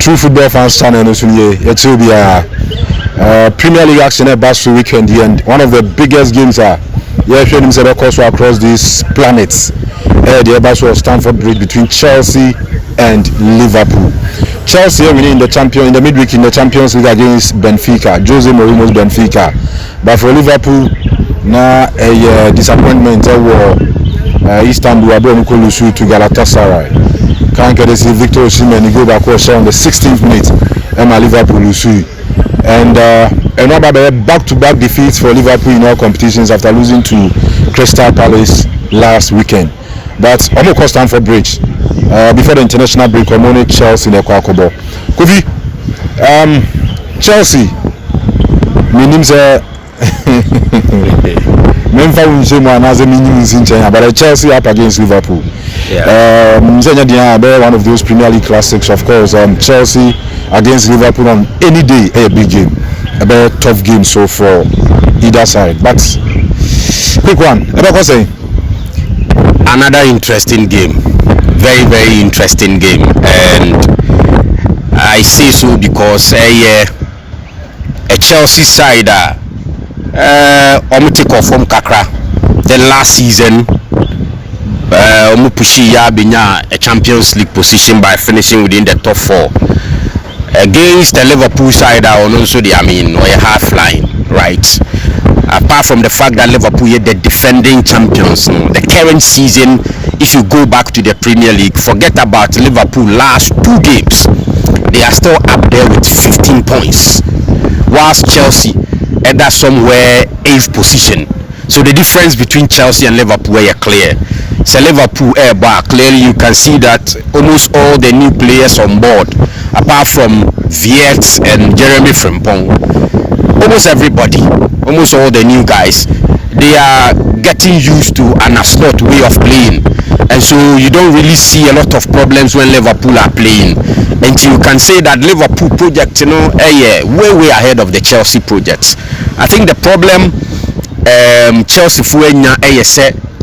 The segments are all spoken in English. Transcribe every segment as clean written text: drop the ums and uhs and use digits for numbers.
True Football Fans Channel no sunye it will be Premier League action at Basel weekend and one of the biggest games are showing himself across these planets. The Basel Stamford Bridge between Chelsea and Liverpool. Chelsea winning in the midweek in the Champions League against Benfica, Jose Mourinho's Benfica. But for Liverpool, now a disappointment Istanbul Abel Lusu to Galatasaray. Can't get see Victor Osimhen go back on the 16th minute. Emma Liverpool Lusu. And another back-to-back defeats for Liverpool in all competitions after losing to Crystal Palace last weekend. But almost Stamford Bridge before the international break, Omone Chelsea in the Kwakobo. Kofi, Chelsea, my name is but Chelsea up against Liverpool. One of those Premier League classics, of course. Chelsea against Liverpool on any day, a big game, a very tough game so for either side. But quick one, another interesting game, very very interesting game, and I say so because a Chelsea side take off from Kakra the last season. Pushi Yabinya a Champions League position by finishing within the top 4 against the Liverpool side on also or a half line, right? Apart from the fact that Liverpool are the defending champions, the current season, if you go back to the Premier League, forget about Liverpool last 2 games, they are still up there with 15 points, whilst Chelsea are somewhere 8th position. So the difference between Chelsea and Liverpool are clear. So Liverpool back clearly you can see that almost all the new players on board, apart from Viet and Jeremy Frimpong, almost everybody, almost all the new guys, they are getting used to an slot way of playing, and so you don't really see a lot of problems when Liverpool are playing. And you can say that Liverpool project, way ahead of the Chelsea projects. I think the problem Chelsea fuenya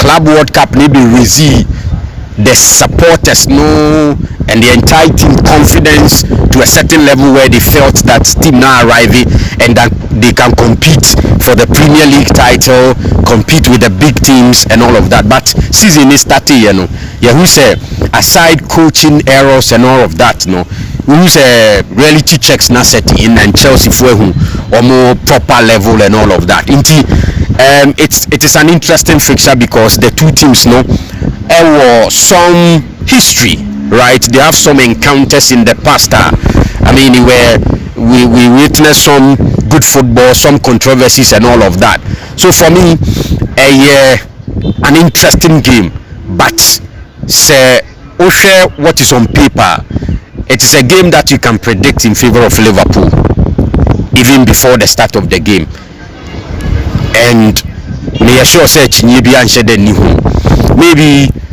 Club World Cup maybe receive the supporters and the entire team confidence to a certain level where they felt that team now arriving and that they can compete for the Premier League title, compete with the big teams and all of that. But season is starting, who say aside coaching errors and all of that, who say reality checks not set in and Chelsea for who or more proper level and all of that. It is an interesting fixture because the two teams there some history, right? They have some encounters in the past. Where we witnessed some good football, some controversies and all of that. So for me, an interesting game, but say what is on paper, it's a game that you can predict in favor of Liverpool even before the start of the game. And may sure say maybe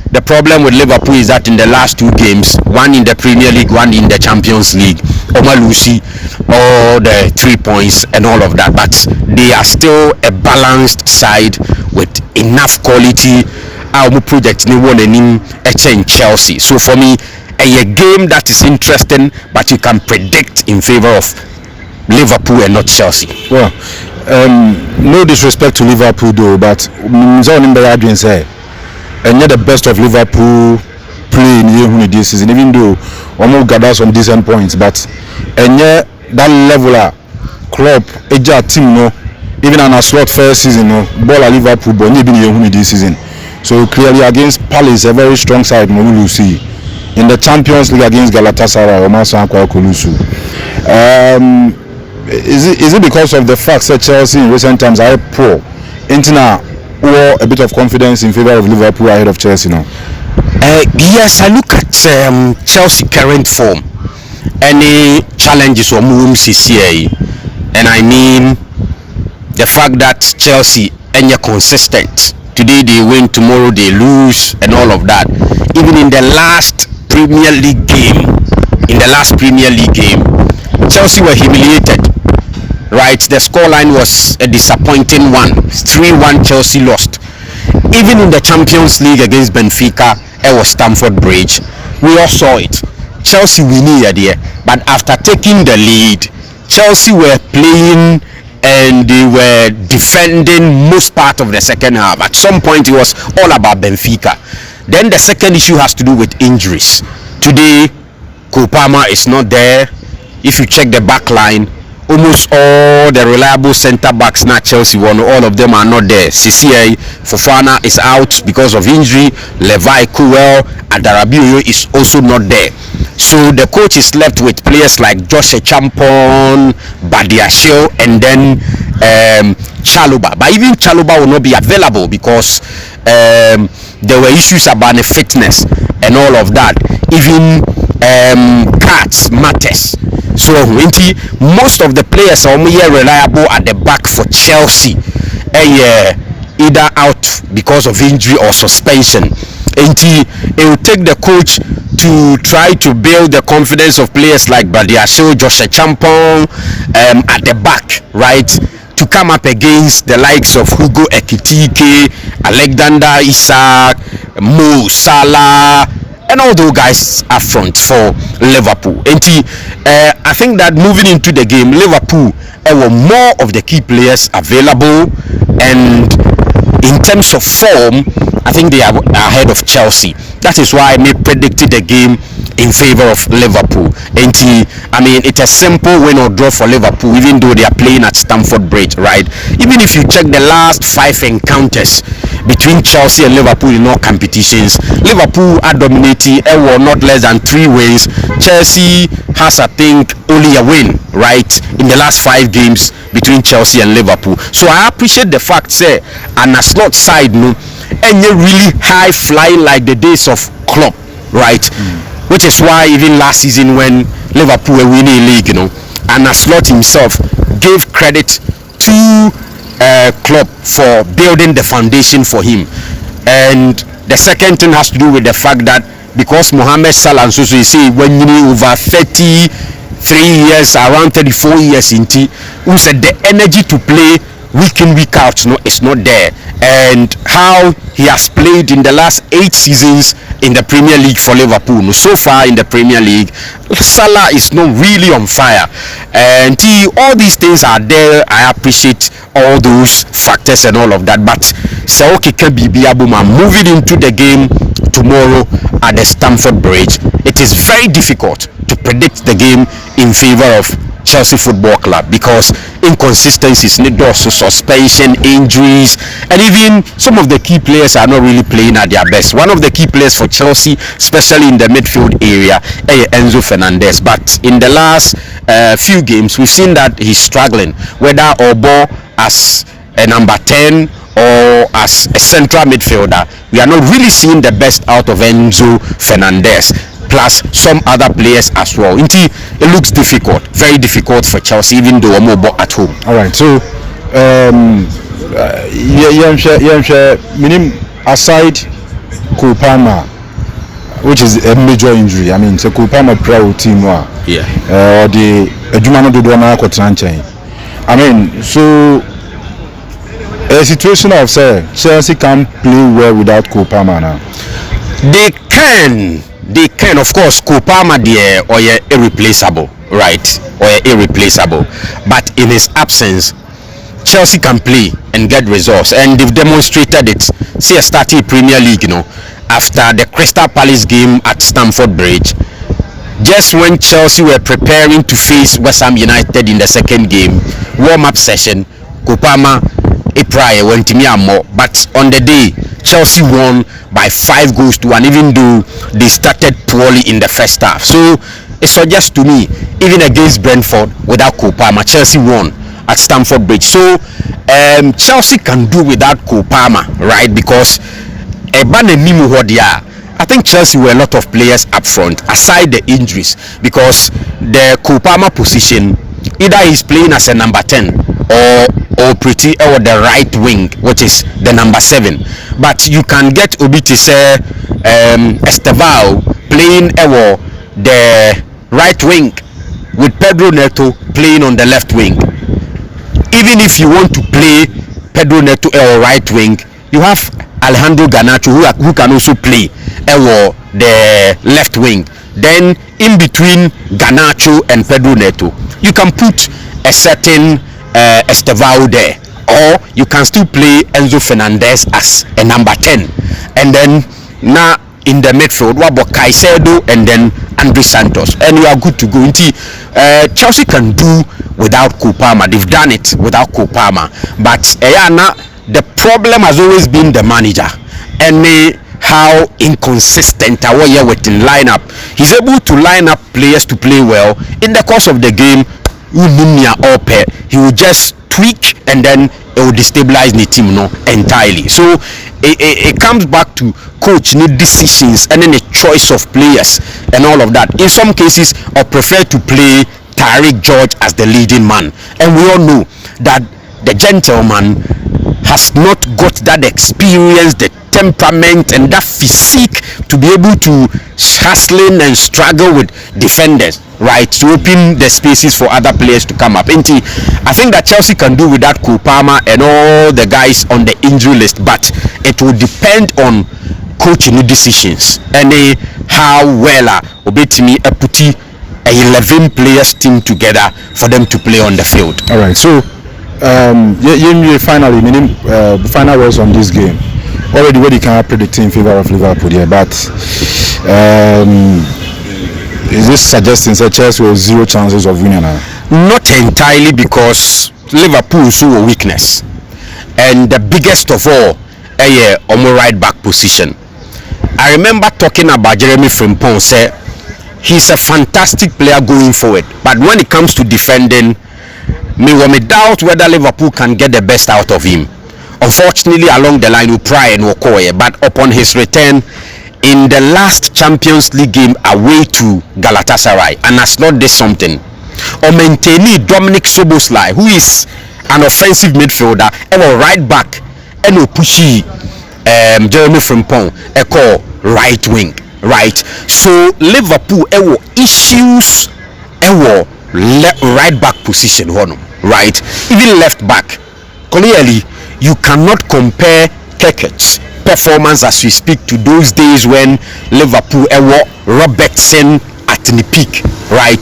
the problem with Liverpool is that in the last 2 games, one in the Premier League, one in the Champions League, Omalusi, all the 3 points and all of that, but they are still a balanced side with enough quality. Our project ni one in Chelsea. So for me, a game that is interesting, but you can predict in favor of Liverpool and not Chelsea. Well, no disrespect to Liverpool though, but and yet the best of Liverpool play in this season, even though almost gather some decent points, but and yet that level club a team even on a slot first season ball at Liverpool but maybe this season. So clearly against Palace, a very strong side Molusi. In the Champions League against Galatasaray, is it because of the fact that Chelsea in recent times are poor? Intina or a bit of confidence in favor of Liverpool ahead of Chelsea now? Yes, I look at Chelsea current form. Any challenges or moves CCA, and I mean the fact that Chelsea are consistent. Today they win, tomorrow they lose, and all of that. Even in the last Premier League game, Chelsea were humiliated. Right, the scoreline was a disappointing one. 3-1 Chelsea lost. Even in the Champions League against Benfica, it was Stamford Bridge. We all saw it. Chelsea winning here, but after taking the lead, Chelsea were playing and they were defending most part of the second half. At some point, it was all about Benfica. Then the second issue has to do with injuries. Today, Cole Palmer is not there. If you check the back line, almost all the reliable centre backs now Chelsea won, all of them are not there. CCA Fofana is out because of injury. Levi Kuel, Adarabioyo is also not there. So the coach is left with players like Joshua Champon, Badiashile, and then Chaluba. But even Chaluba will not be available because there were issues about the fitness and all of that. Even Katz matters. So most of the players are more reliable at the back for Chelsea, either out because of injury or suspension. It will take the coach to try to build the confidence of players like Badiashile, Joshua Champon at the back, right, to come up against the likes of Hugo Ekitike, Alexander Isak, Mo Salah, and all those guys up front for Liverpool. I think that moving into the game, Liverpool were more of the key players available, and in terms of form, I think they are ahead of Chelsea. That is why I predicted the game in favor of Liverpool. It's a simple win or draw for Liverpool, even though they are playing at Stamford Bridge, right? Even if you check the last 5 encounters between Chelsea and Liverpool in all competitions, Liverpool are dominating, not less than 3 wins. Chelsea has, I think, only a win, right, in the last 5 games between Chelsea and Liverpool. So I appreciate the fact, say, and a slot side, no, and you really high flying like the days of Klopp, right? Which is why even last season when Liverpool were winning league, and Slot himself gave credit to Klopp for building the foundation for him. And the second thing has to do with the fact that because Mohamed Salah and so you see when you over 33 years, around 34 years into, who said the energy to play week in week out is not there, and how he has played in the last 8 seasons in the Premier League for Liverpool. So far in the Premier League, Salah is not really on fire, and all these things are there. I appreciate all those factors and all of that, but moving into the game tomorrow at the Stamford Bridge, it is very difficult to predict the game in favor of Chelsea Football Club because inconsistencies, suspension, injuries, and even some of the key players are not really playing at their best. One of the key players for Chelsea, especially in the midfield area, Enzo Fernandez. But in the last few games, we've seen that he's struggling, whether Obo as a number 10 or as a central midfielder. We are not really seeing the best out of Enzo Fernandez, plus some other players as well. It looks difficult, very difficult for Chelsea, even though I'm more at home. All right, so aside Cole Palmer, which is a major injury, so Cole Palmer pro team or the Jumano do so a situation of say Chelsea can't play well without Cole Palmer now. They can, of course. Cole Palmer there or irreplaceable, right? Or irreplaceable. But in his absence, Chelsea can play and get results, and they've demonstrated it. See, starting Premier League, after the Crystal Palace game at Stamford Bridge, just when Chelsea were preparing to face West Ham United in the second game, warm-up session, Cole Palmer prior went to me more, but on the day Chelsea won by 5-1, even though they started poorly in the first half. So it suggests to me, even against Brentford without Cole Palmer, Chelsea won at Stamford Bridge. So Chelsea can do without Cole Palmer, right? Because I think Chelsea were a lot of players up front, aside the injuries, because the Cole Palmer position, either he's playing as a number 10 or pretty or the right wing, which is the number 7. But you can get Obi to say Estevao playing the right wing with Pedro Neto playing on the left wing. Even if you want to play Pedro Neto or right wing, you have Alejandro Garnacho who can also play the left wing. then in between Garnacho and Pedro Neto, you can put a certain Estevao there, or you can still play Enzo Fernandez as a number 10, and then now in the midfield Wabo Caicedo and then Andre Santos, and you are good to go. Chelsea can do without Cole Palmer. They've done it without Cole Palmer, but the problem has always been the manager and how inconsistent our with the lineup. He's able to line up players to play well. In the course of the game, he will just tweak and then it will destabilize the team entirely. So it comes back to coach need decisions and then a choice of players and all of that. In some cases, I prefer to play Tariq George as the leading man, and we all know that the gentleman has not got that experience, the temperament and that physique to be able to hustling and struggle with defenders, right, to open the spaces for other players to come up. And I think that Chelsea can do without Cole Palmer and all the guys on the injury list, but it will depend on coaching decisions and how well obetimi put a 11 players team together for them to play on the field. All right, so finally, meaning final words on this game. Already, what you can predict in favor of Liverpool here, but is this suggesting that Chelsea will 0 chances of winning now? Not entirely, because Liverpool show a weakness, and the biggest of all, on the right back position. I remember talking about Jeremy Frimpong. Say he's a fantastic player going forward, but when it comes to defending, me doubt whether Liverpool can get the best out of him. Unfortunately, along the line, we try and walk away, but upon his return in the last Champions League game away to Galatasaray, and has not did something. Or maintaining Dominic Szoboszlai, who is an offensive midfielder, and a right back, and a pushy Jeremy Frimpong, a call right wing, right. So Liverpool, issues, right back position, right, even left back. Clearly, you cannot compare Keke's performance as we speak to those days when Liverpool Robertson at the peak, right?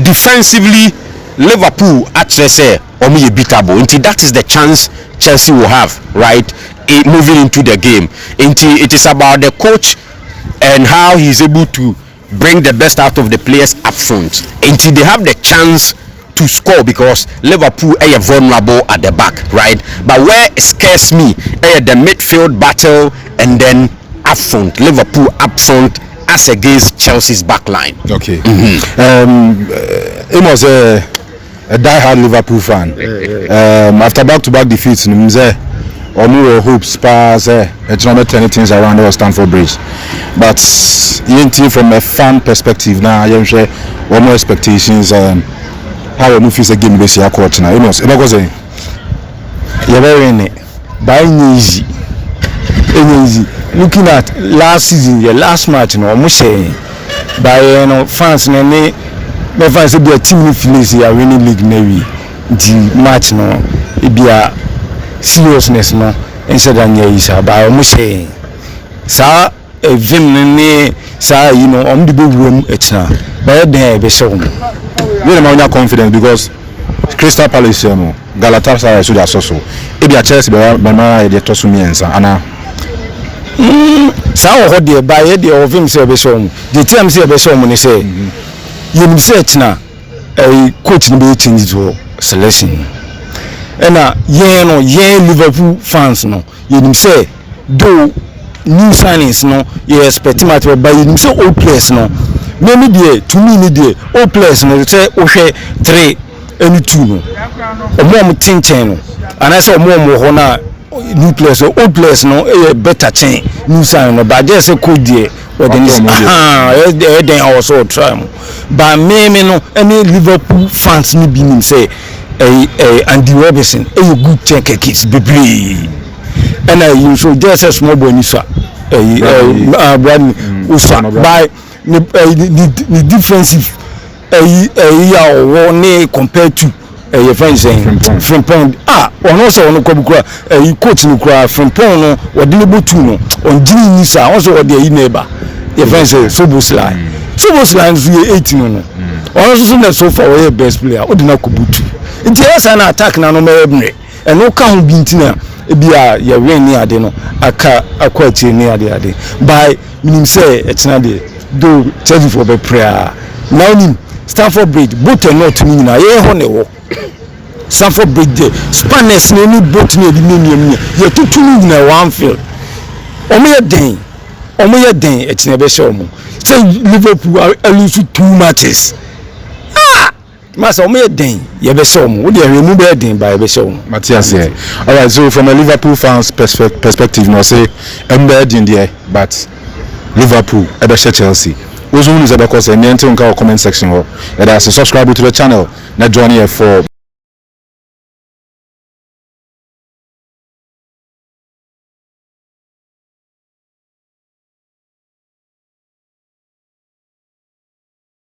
Defensively, Liverpool actually say beatable. That is the chance Chelsea will have, right, moving into the game. It is about the coach and how he's able to bring the best out of the players up front. They have the chance to score, because Liverpool are vulnerable at the back, right? But where it scares me the midfield battle and then up front, Liverpool up front as against Chelsea's back line. Okay. It was a die-hard Liverpool fan. After back-to-back defeats, or hopes pass turning things around the Stamford Bridge, but from a fan perspective now, more expectations. How we feel the game this year court now. It was a very easy. Looking at last season, the last match, almost saying by fans and fans be a team finish here winning league maybe the match it be a seriousness instead than by almost saying sir a vim sir the big room it's now but there be so really confident, because Crystal Palace Galatasaray so just so it be a Chelsea the Tosumians and so there by the of him say be so the team say be so money say you say na a coach be change to selection and Liverpool fans you say do new signings you expect much, but you say old players maybe there to me old players say 3 and 2 more team channel and I saw more new players old players a better chain new sign but just a cool dear what then also try but maybe any Liverpool fans need be say Andy Robertson a good check kids be and you should just a small bonus by the defensive year compared to your friend saying Frimpong on also on the coach Frimpong or deliberate on genius also what their neighbor your friend say Szoboszlai Supposed lines we 18 no. Also na so far we best player. Odina Kubutu. Nti esa na attack na no mebere. E no ka ho bi ntina e bia ye win ni ade no aka akwa chi ni ade. By minim say e tena de do Chelsea for be prayer. Now nim Stamford Bridge both not ni na ye ho ne wo. Stamford Bridge there. Spanish ni both ni di ni ye tutu ni na one field. Omo ye den e tena be show mo. Say Liverpool are lose 2 matches. Master, omo ye den ye be show mo. We dey remove be den by be show mo. Matthias here. All right, so from a Liverpool fans perspective, no say embe den there, but Liverpool e be Chelsea. Ozo unu ze be cause e nti nka comment section ho. E da subscribe to the channel. Na join here for